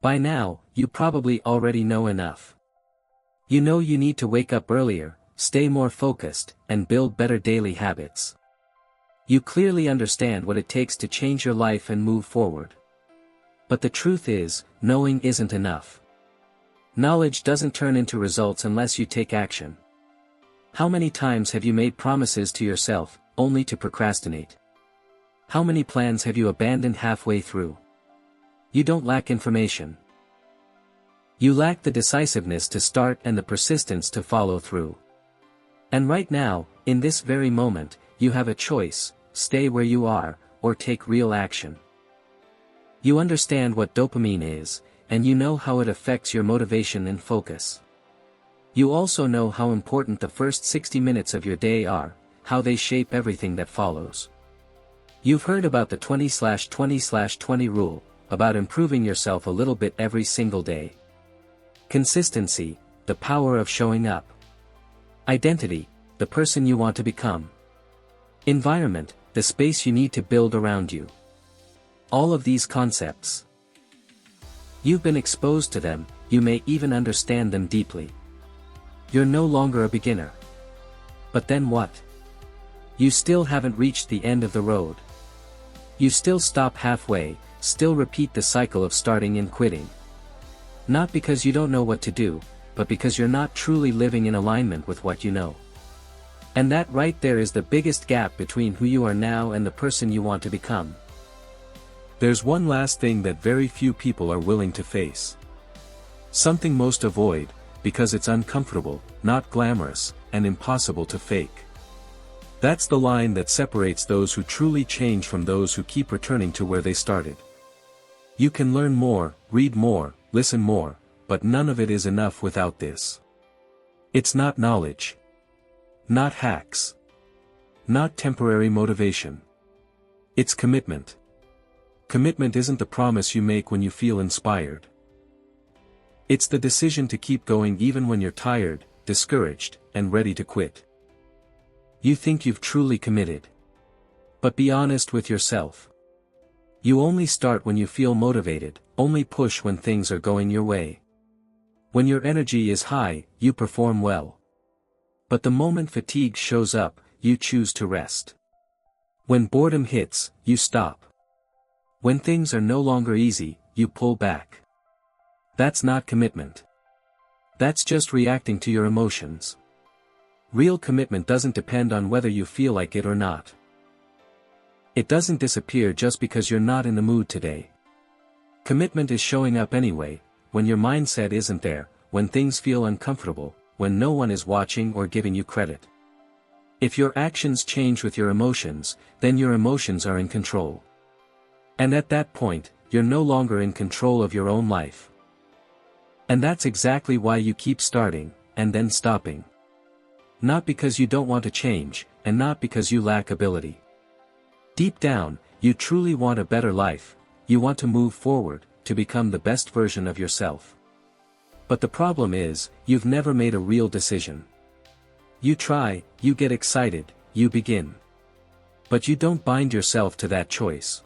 By now, you probably already know enough. You know you need to wake up earlier, stay more focused, and build better daily habits. You clearly understand what it takes to change your life and move forward. But the truth is, knowing isn't enough. Knowledge doesn't turn into results unless you take action. How many times have you made promises to yourself, only to procrastinate? How many plans have you abandoned halfway through? You don't lack information. You lack the decisiveness to start and the persistence to follow through. And right now, in this very moment, you have a choice: stay where you are, or take real action. You understand what dopamine is, and you know how it affects your motivation and focus. You also know how important the first 60 minutes of your day are, how they shape everything that follows. You've heard about the 20/20/20 rule, about improving yourself a little bit every single day. Consistency, the power of showing up. Identity, the person you want to become. Environment, the space you need to build around you. All of these concepts. You've been exposed to them, you may even understand them deeply. You're no longer a beginner. But then what? You still haven't reached the end of the road. You still stop halfway, still repeat the cycle of starting and quitting. Not because you don't know what to do, but because you're not truly living in alignment with what you know. And that right there is the biggest gap between who you are now and the person you want to become. There's one last thing that very few people are willing to face. Something most avoid, because it's uncomfortable, not glamorous, and impossible to fake. That's the line that separates those who truly change from those who keep returning to where they started. You can learn more, read more, listen more, but none of it is enough without this. It's not knowledge. Not hacks. Not temporary motivation. It's commitment. Commitment isn't the promise you make when you feel inspired. It's the decision to keep going even when you're tired, discouraged, and ready to quit. You think you've truly committed. But be honest with yourself. You only start when you feel motivated, only push when things are going your way. When your energy is high, you perform well. But the moment fatigue shows up, you choose to rest. When boredom hits, you stop. When things are no longer easy, you pull back. That's not commitment. That's just reacting to your emotions. Real commitment doesn't depend on whether you feel like it or not. It doesn't disappear just because you're not in the mood today. Commitment is showing up anyway, when your mindset isn't there, when things feel uncomfortable, when no one is watching or giving you credit. If your actions change with your emotions, then your emotions are in control. And at that point, you're no longer in control of your own life. And that's exactly why you keep starting, and then stopping. Not because you don't want to change, and not because you lack ability. Deep down, you truly want a better life, you want to move forward, to become the best version of yourself. But the problem is, you've never made a real decision. You try, you get excited, you begin. But you don't bind yourself to that choice.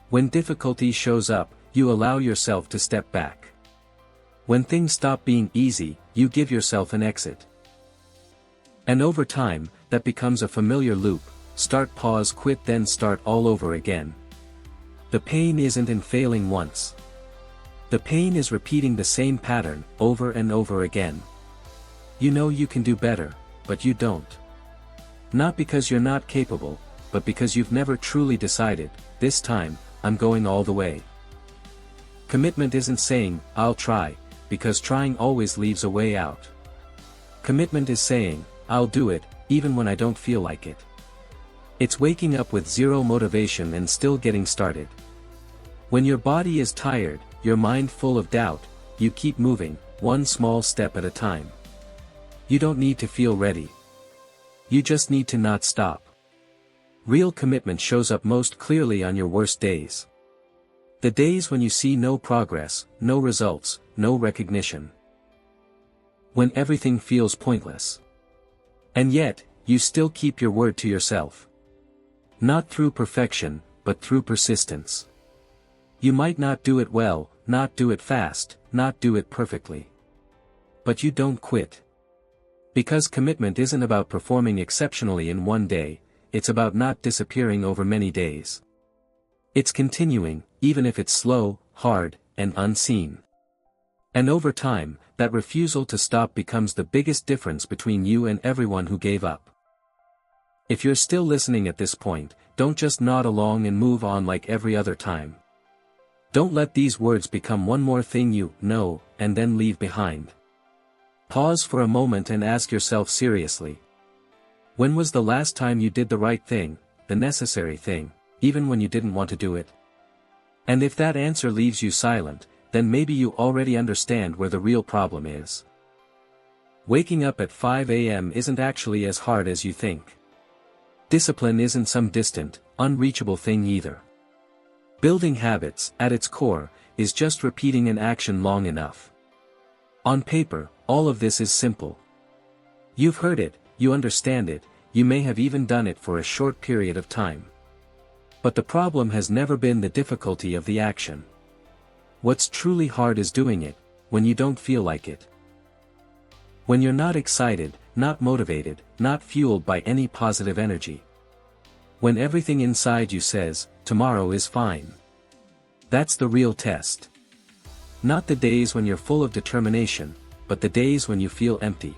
When difficulty shows up, you allow yourself to step back. When things stop being easy, you give yourself an exit. And over time, that becomes a familiar loop: start, pause, quit, then start all over again. The pain isn't in failing once. The pain is repeating the same pattern, over and over again. You know you can do better, but you don't. Not because you're not capable, but because you've never truly decided, this time, I'm going all the way. Commitment isn't saying, I'll try, because trying always leaves a way out. Commitment is saying, I'll do it, even when I don't feel like it. It's waking up with zero motivation and still getting started. When your body is tired, your mind full of doubt, you keep moving, one small step at a time. You don't need to feel ready. You just need to not stop. Real commitment shows up most clearly on your worst days. The days when you see no progress, no results, no recognition. When everything feels pointless. And yet, you still keep your word to yourself. Not through perfection, but through persistence. You might not do it well, not do it fast, not do it perfectly. But you don't quit. Because commitment isn't about performing exceptionally in one day, it's about not disappearing over many days. It's continuing, even if it's slow, hard, and unseen. And over time, that refusal to stop becomes the biggest difference between you and everyone who gave up. If you're still listening at this point, don't just nod along and move on like every other time. Don't let these words become one more thing you know, and then leave behind. Pause for a moment and ask yourself seriously. When was the last time you did the right thing, the necessary thing, even when you didn't want to do it? And if that answer leaves you silent, then maybe you already understand where the real problem is. Waking up at 5 a.m. isn't actually as hard as you think. Discipline isn't some distant, unreachable thing either. Building habits, at its core, is just repeating an action long enough. On paper, all of this is simple. You've heard it, you understand it, you may have even done it for a short period of time. But the problem has never been the difficulty of the action. What's truly hard is doing it, when you don't feel like it. When you're not excited, not motivated, not fueled by any positive energy. When everything inside you says, tomorrow is fine. That's the real test. Not the days when you're full of determination, but the days when you feel empty.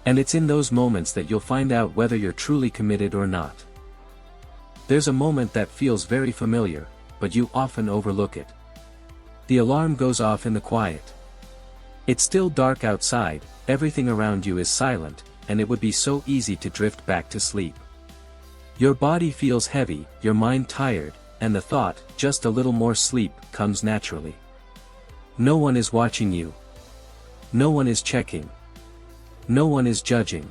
And it's in those moments that you'll find out whether you're truly committed or not. There's a moment that feels very familiar, but you often overlook it. The alarm goes off in the quiet. It's still dark outside, everything around you is silent, and it would be so easy to drift back to sleep. Your body feels heavy, your mind tired, and the thought, just a little more sleep, comes naturally. No one is watching you. No one is checking. No one is judging.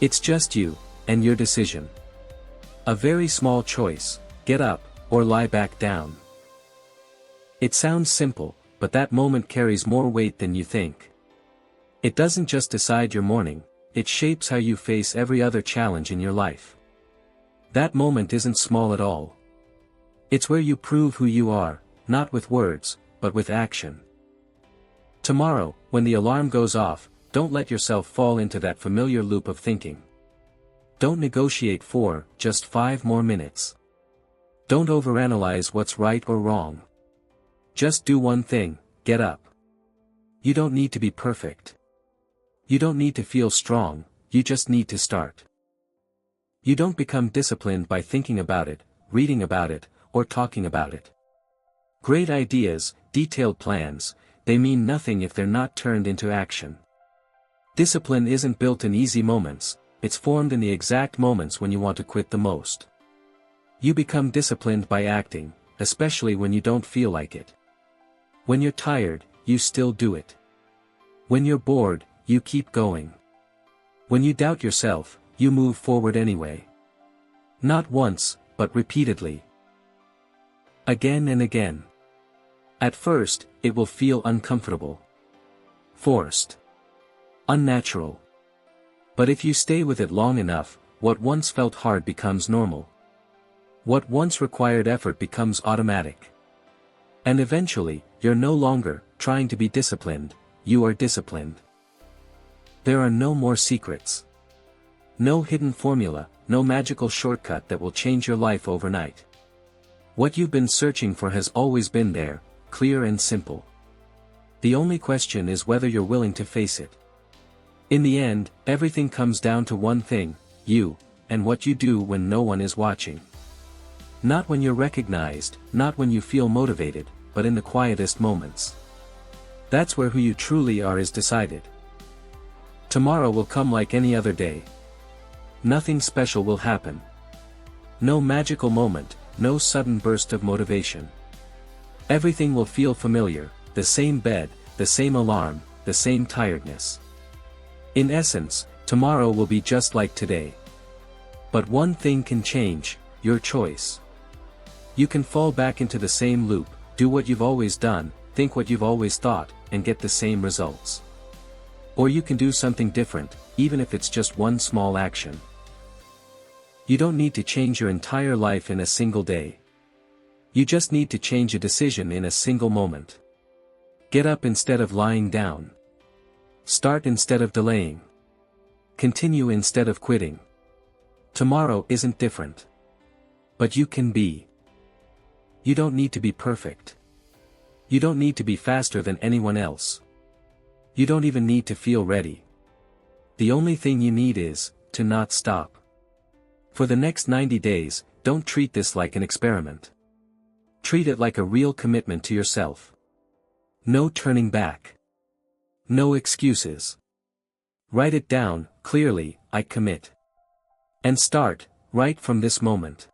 It's just you, and your decision. A very small choice, get up, or lie back down. It sounds simple, but that moment carries more weight than you think. It doesn't just decide your morning, it shapes how you face every other challenge in your life. That moment isn't small at all. It's where you prove who you are, not with words, but with action. Tomorrow, when the alarm goes off, don't let yourself fall into that familiar loop of thinking. Don't negotiate for just 5 more minutes. Don't overanalyze what's right or wrong. Just do one thing, get up. You don't need to be perfect. You don't need to feel strong, you just need to start. You don't become disciplined by thinking about it, reading about it, or talking about it. Great ideas, detailed plans, they mean nothing if they're not turned into action. Discipline isn't built in easy moments, it's formed in the exact moments when you want to quit the most. You become disciplined by acting, especially when you don't feel like it. When you're tired, you still do it. When you're bored, you keep going. When you doubt yourself, you move forward anyway. Not once, but repeatedly. Again and again. At first, it will feel uncomfortable. Forced. Unnatural. But if you stay with it long enough, what once felt hard becomes normal. What once required effort becomes automatic. And eventually, you're no longer trying to be disciplined, you are disciplined. There are no more secrets. No hidden formula, no magical shortcut that will change your life overnight. What you've been searching for has always been there, clear and simple. The only question is whether you're willing to face it. In the end, everything comes down to one thing, you, and what you do when no one is watching. Not when you're recognized, not when you feel motivated, but in the quietest moments. That's where who you truly are is decided. Tomorrow will come like any other day. Nothing special will happen. No magical moment, no sudden burst of motivation. Everything will feel familiar, the same bed, the same alarm, the same tiredness. In essence, tomorrow will be just like today. But one thing can change, your choice. You can fall back into the same loop, do what you've always done, think what you've always thought, and get the same results. Or you can do something different, even if it's just one small action. You don't need to change your entire life in a single day. You just need to change a decision in a single moment. Get up instead of lying down. Start instead of delaying. Continue instead of quitting. Tomorrow isn't different. But you can be. You don't need to be perfect. You don't need to be faster than anyone else. You don't even need to feel ready. The only thing you need is to not stop. For the next 90 days, don't treat this like an experiment. Treat it like a real commitment to yourself. No turning back. No excuses. Write it down, clearly, I commit. And start, right from this moment.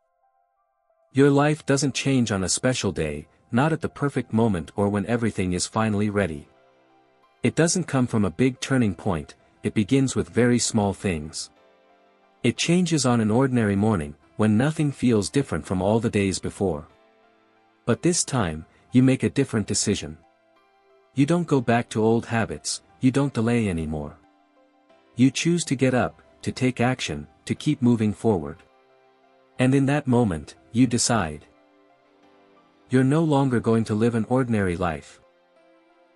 Your life doesn't change on a special day, not at the perfect moment or when everything is finally ready. It doesn't come from a big turning point, it begins with very small things. It changes on an ordinary morning, when nothing feels different from all the days before. But this time, you make a different decision. You don't go back to old habits, you don't delay anymore. You choose to get up, to take action, to keep moving forward. And in that moment, you decide. You're no longer going to live an ordinary life.